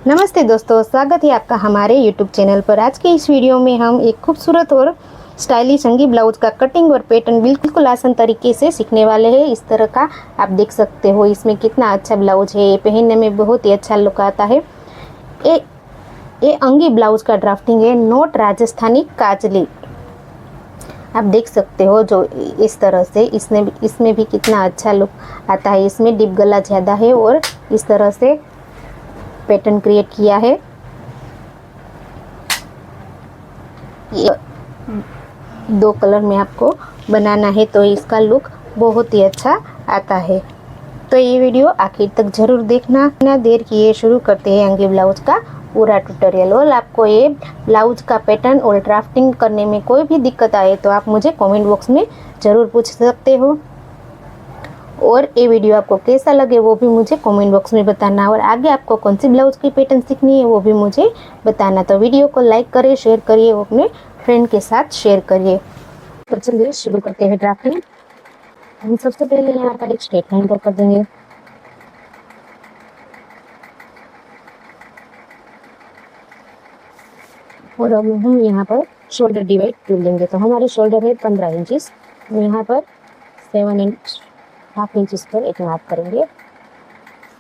नमस्ते दोस्तों, स्वागत है आपका हमारे YouTube चैनल पर। आज के इस वीडियो में हम एक खूबसूरत और स्टाइलिश अंगी ब्लाउज का कटिंग और पैटर्न बिल्कुल आसान तरीके से सीखने वाले हैं। इस तरह का आप देख सकते हो, इसमें कितना अच्छा ब्लाउज है। ये पहनने में बहुत ही अच्छा लुक आता है। ये अंगी ब्लाउज का ड्राफ्टिंग है नॉट राजस्थानी काजली। आप देख सकते हो जो इस तरह से इसमें भी कितना अच्छा लुक आता है। इसमें डिप गला ज़्यादा है और इस तरह से पैटर्न क्रिएट किया है। ये 2 कलर में आपको बनाना है तो इसका लुक बहुत ही अच्छा आता है। तो ये वीडियो आखिर तक जरूर देखना। बिना देर किए शुरू करते हैं अंगी ब्लाउज का पूरा ट्यूटोरियल। और आपको ये ब्लाउज का पैटर्न और ड्राफ्टिंग करने में कोई भी दिक्कत आए तो आप मुझे कमेंट बॉक्स में ज़रूर पूछ सकते हो। और ये वीडियो आपको कैसा लगे वो भी मुझे कमेंट बॉक्स में बताना। और आगे आपको कौन सी ब्लाउज की पैटर्न सीखनी है वो भी मुझे बताना। तो वीडियो को लाइक करिए, शेयर करिए और अपने फ्रेंड के साथ शेयर करिए। तो चलिए शुरू करते हैं ड्राफ्टिंग। हम सबसे पहले यहाँ पर एक स्ट्रेट लाइन ड्रॉ कर देंगे। और अब हम यहाँ पर शोल्डर डिवाइड कर लेंगे। तो हमारे शोल्डर है 15 इंचेस। यहाँ पर 7.5 इंचेस पर एक मार्क करेंगे।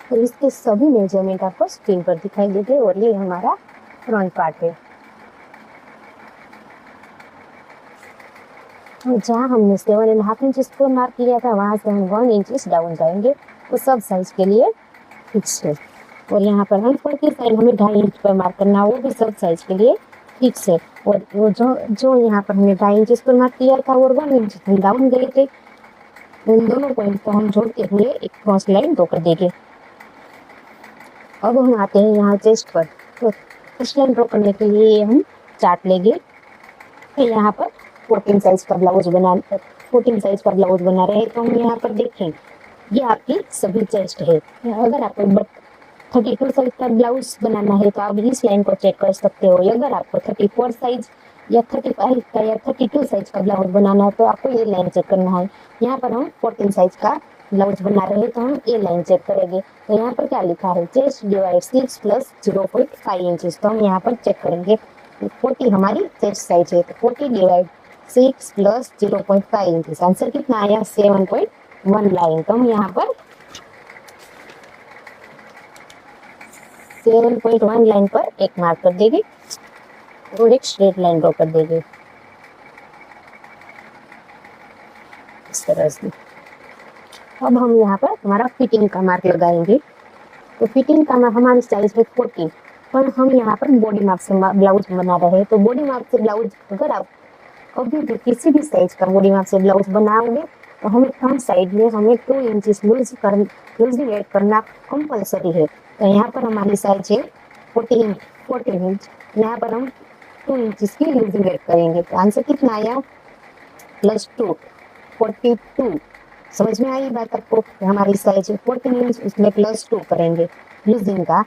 तो इसके सभी मेजरमेंट आपको स्क्रीन पर दिखाई देंगे। और ये हमारा फ्रंट पार्ट है। और जहाँ हमने 7.5 इंचेस पर मार्क किया था वहाँ से हम 1 इंचेस डाउन जाएंगे। तो सब साइज के लिए फिक्स है। और यहाँ पर हम ऊपर की साइड हमें 2.5 इंच पर मार्क करना, वो भी सब साइज के लिए फिक्स है। और वो जो यहाँ पर हमने 2.5 इंचेस पर मार्क किया था और 1 इंच हम डाउन गए थे, उन दोनों पॉइंट को हम जोड़ते हुए एक क्रॉस लाइन ड्रॉ कर देंगे। अब हम आते हैं यहाँ चेस्ट पर। तो चेस्ट लाइन ड्रॉ करने के लिए हम चार्ट लेंगे। तो यहाँ पर 14 साइज का ब्लाउज बना रहे हैं। तो हम यहाँ पर देखें, ये आपकी सभी चेस्ट है। अगर आपको 32 साइज का ब्लाउज बनाना है तो आप इस लाइन को चेक कर सकते हो। अगर आपको 34 साइज या 35 का या 32 साइज का ब्लाउज बनाना है तो आपको ये लाइन चेक करना है। यहाँ पर हम 14 साइज का ब्लाउज बना रहे हैं तो हम ये लाइन चेक करेंगे। तो यहाँ पर क्या लिखा है, चेस्ट डिवाइड 6 प्लस 0.5 इंचेस। तो हम यहाँ पर चेक करेंगे। 40 हमारी चेस्ट साइज है, तो 40 डिवाइड 6 प्लस 0.5 इंचेस। आंसर कितना आया, 7.1 लाइन। तो हम यहाँ पर 7.1 लाइन पर एक मार्क कर देंगे और एक स्ट्रेट लाइन ड्रॉ कर देंगे इस तरह से। अब हम यहाँ पर हमारा फिटिंग का मार्क लगाएंगे। तो फिटिंग का हमारी साइज है 40, पर हम यहाँ पर बॉडी मार्क से ब्लाउज बना रहे हैं। तो बॉडी मार्क से ब्लाउज अगर आप कभी भी किसी भी साइज का बॉडी मार्क से ब्लाउज बनाओगे तो हमें फ्रंट साइड में हमें 2 इंचेस लूजिंग ऐड करना कंपल्सरी है। तो यहाँ पर हमारी साइज है 14 इंच। यहाँ पर हम 2 इंचेस की लूजिंग ऐड करेंगे। तो आंसर कितना आया, +2, 42। समझ में आई बात आपको? हमारी साइज है 14 इंच, उसमें +2 करेंगे लूजिंग का।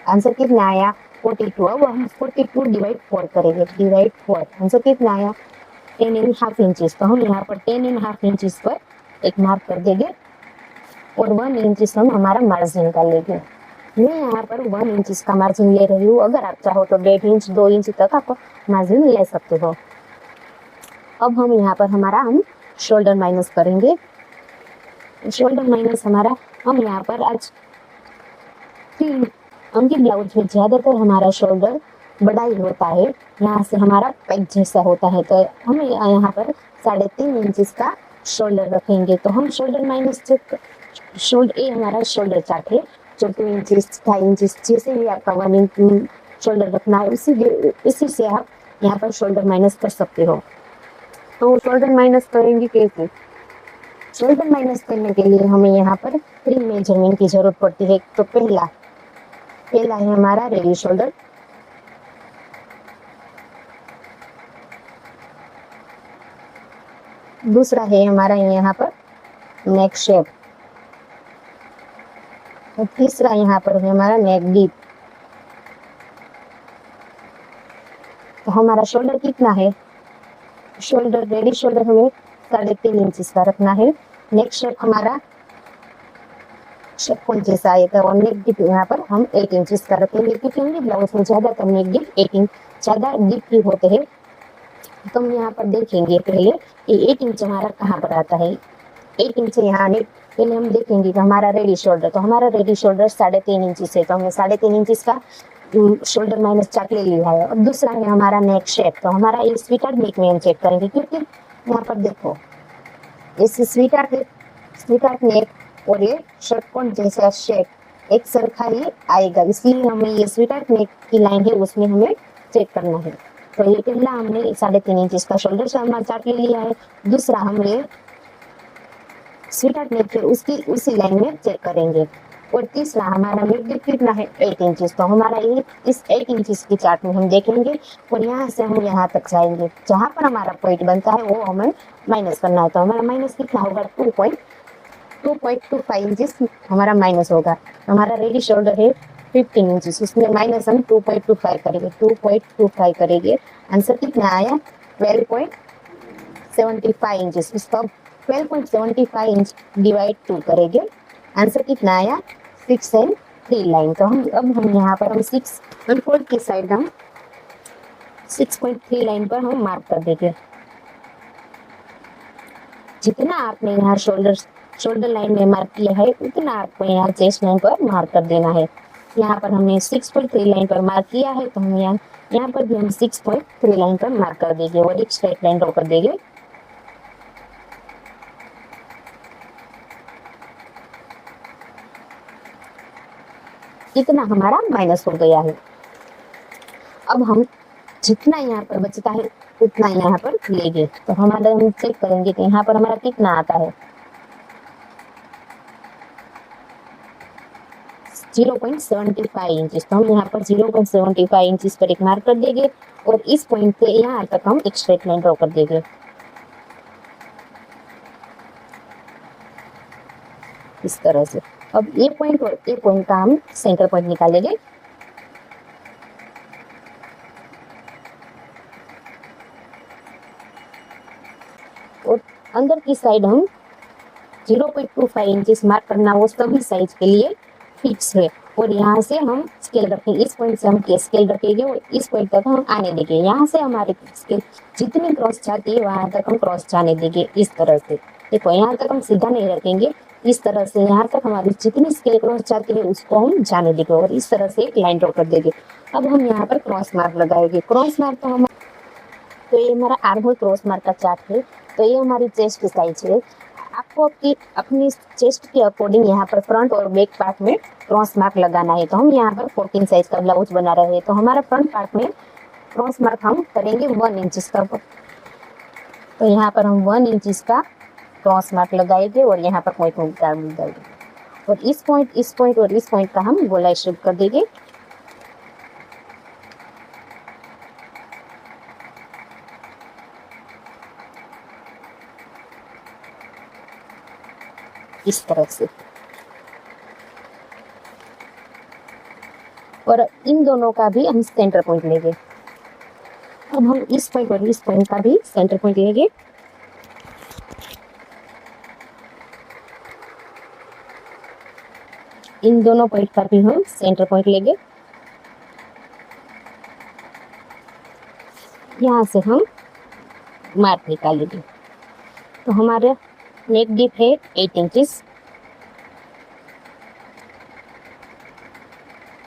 आंसर कितना आया, 42। अब हम 42 डिवाइड 4 करेंगे। डिवाइड 4 आंसर कितना आया, 10.5 इंचेस। तो हम यहाँ पर 10.5 इंचेस पर एक मार्क कर देंगे और 1 इंचेस हम हमारा मार्जिन का लेंगे। मैं यहाँ पर 1 इंचेस का मार्जिन ले रही हूँ। अगर आप चाहो तो 1.5 इंच 2 इंच तक आप मार्जिन ले सकते हो। अब हम यहाँ पर हम शोल्डर माइनस करेंगे। शोल्डर माइनस हमारा, हम यहाँ पर आज अंगी ब्लाउज में ज़्यादातर हमारा शोल्डर बड़ा ही होता है, यहाँ से हमारा पैक जैसा होता है। तो हम यहाँ पर 3.5 इंचेस का शोल्डर रखेंगे। तो हम शोल्डर माइनस ये हमारा शोल्डर चार्ट है, जो 2 इंचेस 2.5 इंचेस जैसे भी आपका 1 इंच शोल्डर रखना है इसी से आप यहाँ पर शोल्डर माइनस कर सकते हो। तो शोल्डर माइनस करेंगे कैसे? शोल्डर माइनस करने के लिए हमें यहाँ पर 3 मेजरमेंट की जरूरत पड़ती है। तो पहला है हमारा रेडी शोल्डर। दूसरा है हमारा यहाँ पर नेक शेप। और तीसरा यहाँ पर है हमारा नेक डीप। तो हमारा शोल्डर कितना है, शोल्डर रेडी शोल्डर हमें 3.5 इंचेस का रखना है। नेक शेप हमारा षट कोण जैसा आएगा और नेक डिप यहाँ पर हम 8 इंचेस का रखेंगे, क्योंकि हमने ब्लाउज में ज्यादातर नेक डिप 8 इंच ज्यादा डीप ही होते हैं। तो हम यहाँ पर देखेंगे पहले कि 8 इंच हमारा कहाँ पर आता है। 8 इंच यहाँ आने पहले हम देखेंगे कि हमारा रेडी शोल्डर, तो हमारा रेडी शोल्डर 3.5 इंच है, तो हमने 3.5 इंच का शोल्डर माइनस चार्ट ले लिया है। और दूसरा है हमारा नेक शेप, तो हमारा ये स्वीटर नेक में हम चेक करेंगे, क्योंकि यहाँ पर देखो इस स्वीटर नेक और ये षटकोण जैसा शेप एक सरखा ही आएगा, इसलिए हमें ये स्वीटर नेक की लाइन है उसमें हमें चेक करना है। तो ये पहला हमने 3.5 इंच का शोल्डर चार्ट ले लिया है। दूसरा हम ये स्वीटर नेक है उसकी उसी लाइन में चेक करेंगे। और तीसरा हमारा नेक डिप कितना है 8 इंचेस, तो हमारा ये इस 8 इंचेस की चार्ट में हम देखेंगे और यहाँ से हम यहाँ तक जाएंगे, जहाँ पर हमारा पॉइंट बनता है वो हमें माइनस करना है। तो हमारा माइनस कितना होगा 2.25 इंचेस हमारा माइनस होगा। हमारा रेडी शोल्डर है 15 इंचेस, उसमें माइनस हम 2.25 करेंगे, 2.25 करेंगे। आंसर कितना आया 12.75 इंचेस। इसको 12.75 इंच डिवाइड 2 करेंगे, आंसर कितना आया 6 एंड 3 लाइन। तो हम यहाँ पर हम 6 फोल्ड की साइड हम 6.3 लाइन पर हम मार्क कर देंगे। जितना आपने यहाँ शोल्डर लाइन में मार्क किया है उतना आपको यहाँ चेस्ट लाइन पर मार्क कर देना है। यहाँ पर हमने 6.3 लाइन पर मार्क किया है, तो हम यहाँ पर भी हम 6.3 लाइन पर मार्क कर देंगे और एक स्ट्रेट लाइन ड्रॉ कर देंगे। इतना हमारा माइनस हो गया है। अब हम जितना यहाँ पर बचता है उतना यहाँ पर लेंगे, तो हमारा हम चेक करेंगे कि यहाँ पर हमारा कितना आता है 0.75 इंचेस। तो हम यहाँ पर 0.75 इंचेस पर एक मार्क कर देंगे और इस पॉइंट से यहाँ तक हम एक स्ट्रेट लाइन ड्रॉ कर देंगे। इस तरह से अब ये पॉइंट और ये पॉइंट का हम सेंटर पॉइंट निकालेंगे। और अंदर की साइड हम 0.25 इंचेस मार्क करना वो सभी साइज के लिए फिक्स है। और यहाँ से हम स्केल रखेंगे, इस पॉइंट से हम स्केल रखेंगे और इस पॉइंट तक हम आने देंगे। यहाँ से हमारे स्केल जितनी क्रॉस जाती है वहां तक हम क्रॉस जाने देंगे। इस तरह से देखो यहाँ तक हम सीधा नहीं रखेंगे, इस तरह से यहाँ तक हमारी जितनी स्केल क्रॉस जाती है उसको हम जाने देंगे और इस तरह से एक लाइन ड्रॉ कर देंगे। अब हम यहाँ पर क्रॉस मार्क लगाएंगे। क्रॉस मार्क तो ये हमारा आर्महोल क्रॉस मार्क का चार्ट है। तो ये हमारी चेस्ट की साइज है। आपको अपनी चेस्ट के अकॉर्डिंग यहाँ पर फ्रंट और बैक पार्ट में क्रॉस मार्क लगाना है। तो हम यहाँ पर 14 साइज का ब्लाउज बना रहे हैं, तो हमारा फ्रंट पार्ट में क्रॉस मार्क हम करेंगे 1 इंच का। तो यहाँ पर हम 1 इंच का क्रॉस मार्क लगाएंगे और यहाँ पर पॉइंट डाल देंगे और इस पॉइंट और इस पॉइंट का हम गोलाई शेप कर देंगे। इस तरह से और इन दोनों का भी हम सेंटर पॉइंट लेंगे। अब हम इस पॉइंट और इस पॉइंट का भी सेंटर पॉइंट लेंगे। इन दोनों पॉइंट का भी हम सेंटर पॉइंट लेंगे। यहाँ से हम मार्क निकालेंगे। तो हमारे नेक डीप है 8 इंचेस।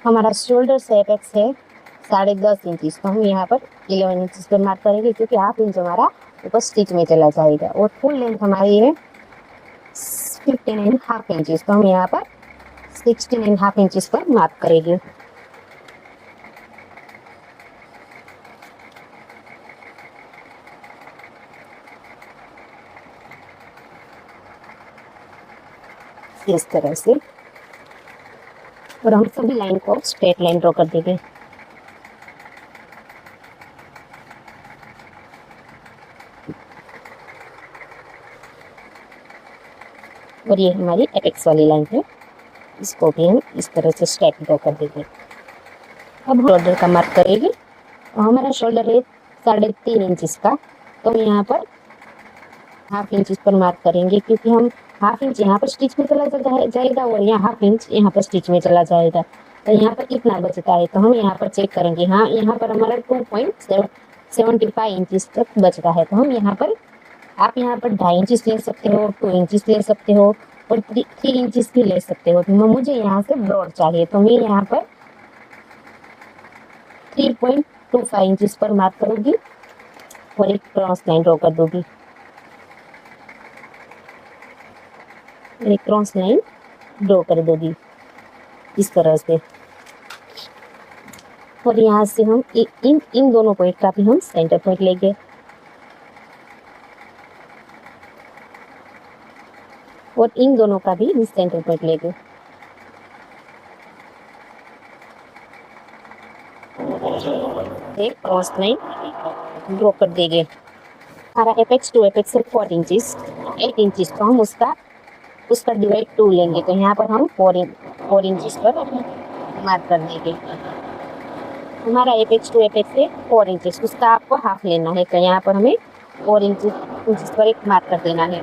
हमारा शोल्डर से एपेक्स है 10.5 इंचेस। तो हम यहाँ पर 11 इंचेस पर मार्क करेंगे, क्योंकि हाफ इंच हमारा ऊपर स्टिच में चला जाएगा। और फुल लेंथ हमारी है 15.5 इंचेस। तो हम यहाँ पर 16.5 इंचेस पर मार्क करेंगे। इस तरह से और हम सभी लाइन को स्ट्रेट लाइन ड्रॉ कर देंगे। और ये हमारी एपेक्स वाली लाइन है, इसको भी हम इस तरह से स्ट्रेट ड्रॉ कर देंगे। अब हम शोल्डर का मार्क करेंगे। और हमारा शोल्डर है 3.5 इंचेस का, तो हम यहाँ पर हाफ इंचेस पर मार्क करेंगे, क्योंकि हम हाफ इंच यहाँ पर स्टिच में चला जाएगा और यहाँ हाफ इंच यहाँ पर स्टिच में चला जाएगा। तो यहाँ पर कितना बचता है, तो हम यहाँ पर चेक करेंगे। हाँ, यहाँ पर हमारा 2.75 इंचज तक बचता है। तो हम यहाँ पर, आप यहाँ पर 2.5 इंच ले सकते हो, 2 इंच ले सकते हो और 3 इंच भी ले सकते हो। तो मुझे यहाँ से ब्रॉड चाहिए, तो मैं यहाँ पर 3.25 इंच पर मार्क करूंगी और एक क्रॉस लाइन ड्रॉ कर दूंगी। एक क्रॉस लाइन ड्रॉ कर दूंगी इस तरह से। और यहाँ से हम इन दोनों पॉइंट का भी हम सेंटर पॉइंट लेंगे। और इन दोनों का भी सेंटर पॉइंट लेंगे। एक क्रॉस लाइन ड्रॉ कर देंगे। हमारा एपेक्स टू एपेक्स है 4 इंचेस, 8 इंचेस, तो हम उसका डिवाइड 2 लेंगे। तो यहाँ पर हम 4 इंचेस पर मार्क कर देंगे। हमारा एपेक्स टू एपेक्स है 4 इंचेस, उसका आपको हाफ लेना है। तो यहाँ पर हमें 4 इंचेस पर एक मार्क कर देना है।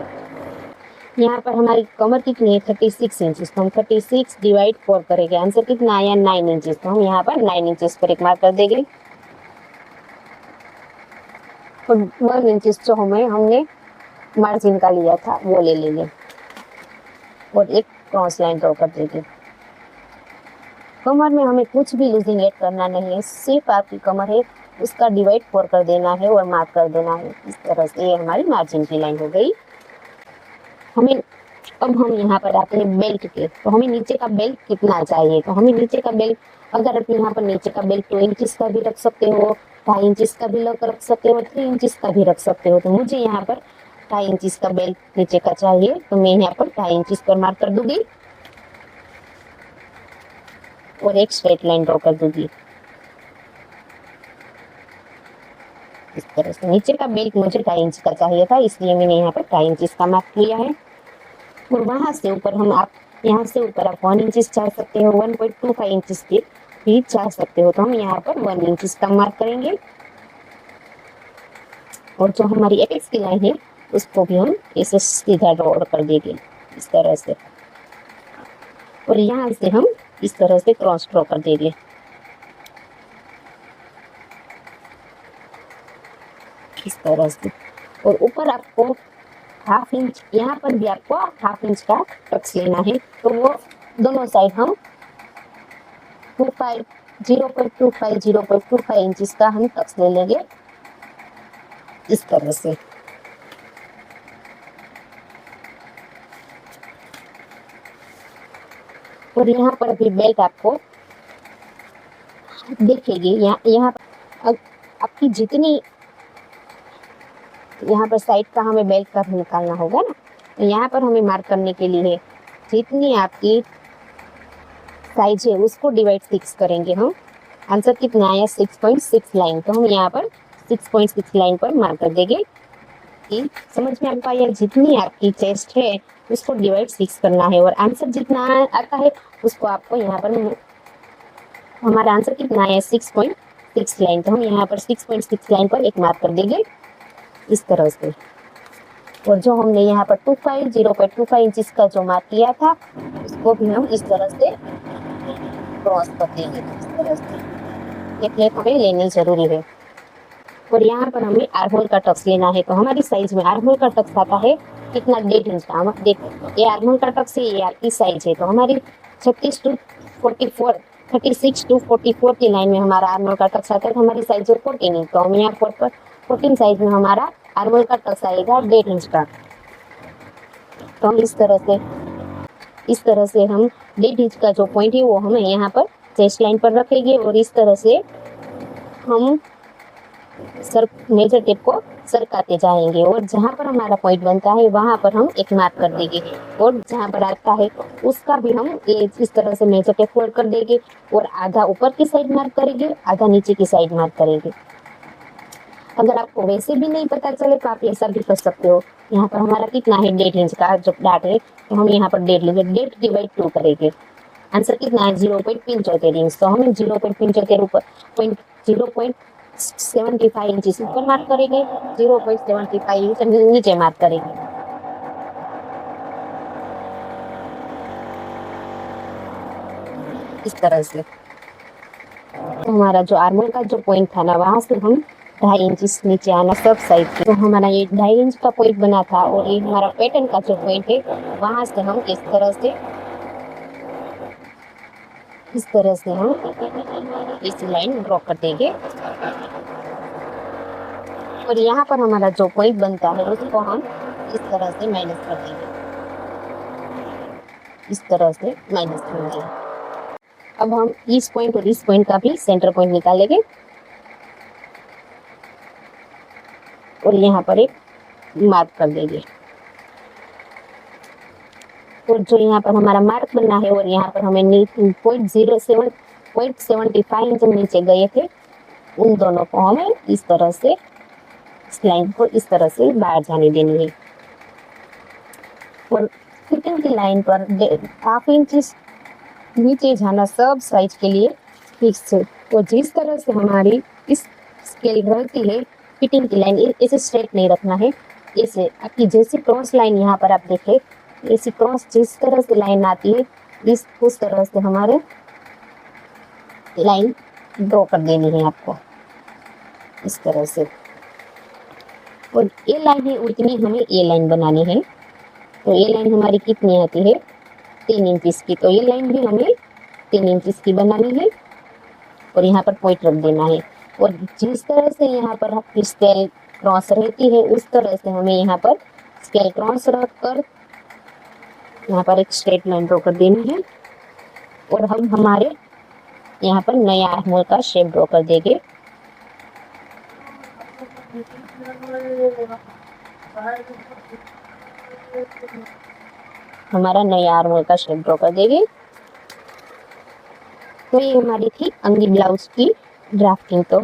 यहाँ पर हमारी कमर कितनी है, 36 इंचेस, तो हम 36 डिवाइड 4 करेंगे। आंसर कितना आया, 9 इंचेस, तो हम यहाँ पर 9 इंचेस पर एक मार्क कर देंगे। और 1 इंचेस जो हमने मार्जिन का लिया था वो ले लेंगे और एक क्रॉस लाइन ड्रॉ कर देंगे। कमर में हमें कुछ भी लूजिंग ऐड करना नहीं है, सिर्फ आपकी कमर है उसका डिवाइड 4 कर देना है और मार्क कर देना है। इस तरह से ये हमारी मार्जिन की लाइन हो गई। अब हम यहाँ पर आते हैं बेल्ट के। तो हमें नीचे का बेल्ट कितना चाहिए, तो हमें नीचे का बेल्ट, अगर आप यहाँ पर नीचे का बेल्ट 2 इंचेस का भी रख सकते हो, 2.5 इंचेस का भी रख सकते हो, 3 इंचेस का भी रख सकते हो। तो मुझे यहाँ पर 2.5 इंचेस का बेल्ट नीचे का चाहिए, तो मैं यहाँ पर 2.5 इंचेस पर मार्क कर दूंगी और एक स्ट्रेट लाइन ड्रॉ कर दूंगी इस तरह से। नीचे का बेल्ट मुझे 2.5 इंच का चाहिए था, इसलिए मैंने यहाँ पर 2.5 इंचेस का मार्क किया है। और वहां से ऊपर आप यहाँ से ऊपर आप 1 इंचेस चाह सकते हो, 1.25 इंचेस की भी चाह सकते हो। तो हम यहाँ पर 1 इंचेस का मार्क करेंगे। और जो हमारी एपेक्स की लाइन है उसको भी हम इसे सीधा ड्रॉ कर देंगे इस तरह से। और यहाँ से हम इस तरह से क्रॉस ड्रॉ कर देंगे इस तरह से। और ऊपर आपको हाफ इंच, यहाँ पर भी आपको हाफ इंच का टक्स लेना है। तो वो दोनों साइड हम 0.25 इंचेस का हम टक्स ले लेंगे इस तरह से। और यहाँ पर भी बेल्ट आपको देखेगी, यहाँ आपकी जितनी, यहाँ पर साइड का हमें बेल्ट का भी निकालना होगा ना। तो यहाँ पर हमें मार्क करने के लिए जितनी आपकी साइज है उसको डिवाइड 6 करेंगे हम। आंसर कितना आया, 6.6 लाइन। तो हम यहाँ पर 6.6 लाइन पर मार्क कर देंगे। कि समझ में आपको आया, जितनी आपकी चेस्ट है उसको डिवाइड 6 करना है और आंसर जितना आता है उसको आपको यहाँ पर, हमारा आंसर कितना आया, 6.6 लाइन। तो हम यहाँ पर 6.6 लाइन पर एक मार्क कर देंगे इस तरह से। और जो हमने यहाँ पर 0.25 इंचेस का जो मार्क किया था उसको भी हम इस तरह से क्रॉस कर देंगे इस तरह से। ये प्लेट हमें लेनी जरूरी है। और यहाँ पर हमें आर्महोल का टक्स लेना है। तो हमारी साइज में आर्महोल का टक्स आता है कितना, 1.5 इंच का। देखो ये आर्महोल का टक्स है, ये आपकी साइज है। तो हमारी 36 to 44 की लाइन में हमारा आर्महोल का टक्स आता है। तो हमारी साइज है 14 इंच। तो हम यहाँ 14 साइज में हमारा आर्महोल का टक्स आएगा 1.5 इंच का। तो हम इस तरह से हम 1.5 इंच का जो पॉइंट है वो हमें यहाँ पर चेस्ट लाइन पर रखेंगे। और इस तरह से हम मेजर टेप को सरकाते जाएंगे। और जहाँ पर हमारा पॉइंट बनता है वहां पर हम एक मार्क कर देंगे। और जहाँ पर आता है उसका भी हम इस तरह से मेजर टेप फोल्ड कर देंगे और आधा ऊपर की साइड मार्क करेंगे, आधा नीचे की साइड मार्क करेंगे। अगर आपको वैसे भी नहीं पता चले तो आप ऐसा भी कर सकते हो। यहाँ पर हमारा कितना है, 1.5 इंच का जो डाट है, तो हम यहाँ पर 1.5 लेंगे, 1.5 डिवाइड 2 करेंगे। आंसर कितना है, 0.75 इंच। तो हमें 0.75 इंच ऊपर मार्क करेंगे, 0.75 इंच नीचे मार्क करेंगे। इस तरह से। तो हमारा जो आर्मोल का जो पॉइंट था ना, वहां से हम 2.5 इंच नीचे आना सब साइड के। तो हमारा ये 2.5 इंच का पॉइंट बना था, और ये हमारा पैटर्न का जो पॉइंट है, वहां से हम इस तरह से हम इस लाइन ड्रॉ कर देंगे। और यहाँ पर हमारा जो पॉइंट बनता है उसको हम इस तरह से माइनस कर देंगे, इस तरह से माइनस कर देंगे। अब हम इस पॉइंट और इस पॉइंट का भी सेंटर पॉइंट निकालेंगे, और यहाँ पर एक मार्क कर देंगे। और जो यहाँ पर हमारा मार्क बना है, और यहाँ पर हमें 0.75 इंच नीचे गए थे, उन दोनों को हमें इस तरह से, इस लाइन को इस तरह से बाहर जाने देनी है। और फिटिंग की लाइन पर 1/2 इंच नीचे जाना सब साइज के लिए फिक्स है। तो जिस तरह से हमारी इस स्केल रहती है, फिटिंग की लाइन ऐसे स्ट्रेट नहीं रखना है, ऐसे आपकी जैसी क्रॉस लाइन यहाँ पर आप देखें, ऐसी क्रॉस जिस तरह से लाइन आती है, उस तरह से हमारे लाइन ड्रॉ कर देनी है आपको, इस तरह से। और ये लाइन है उतनी हमें ये लाइन बनानी है। तो ये लाइन हमारी कितनी आती है, 3 इंच की। तो ये लाइन भी हमें 3 इंच की बनानी है, और यहाँ पर पॉइंट रख देना है। और जिस तरह से यहाँ पर आपकी स्केल क्रॉस रहती है, उस तरह से हमें यहाँ पर स्केल क्रॉस रख कर यहाँ पर एक स्ट्रेट लाइन ड्रॉ कर देनी है। और हम हमारे यहाँ पर नया आर्महोल का शेप ड्रॉ कर देंगे। हमारा नया आर्महोल का शेप ड्रॉ कर देंगे। तो ये हमारी थी अंगी ब्लाउज की ड्राफ्टिंग। तो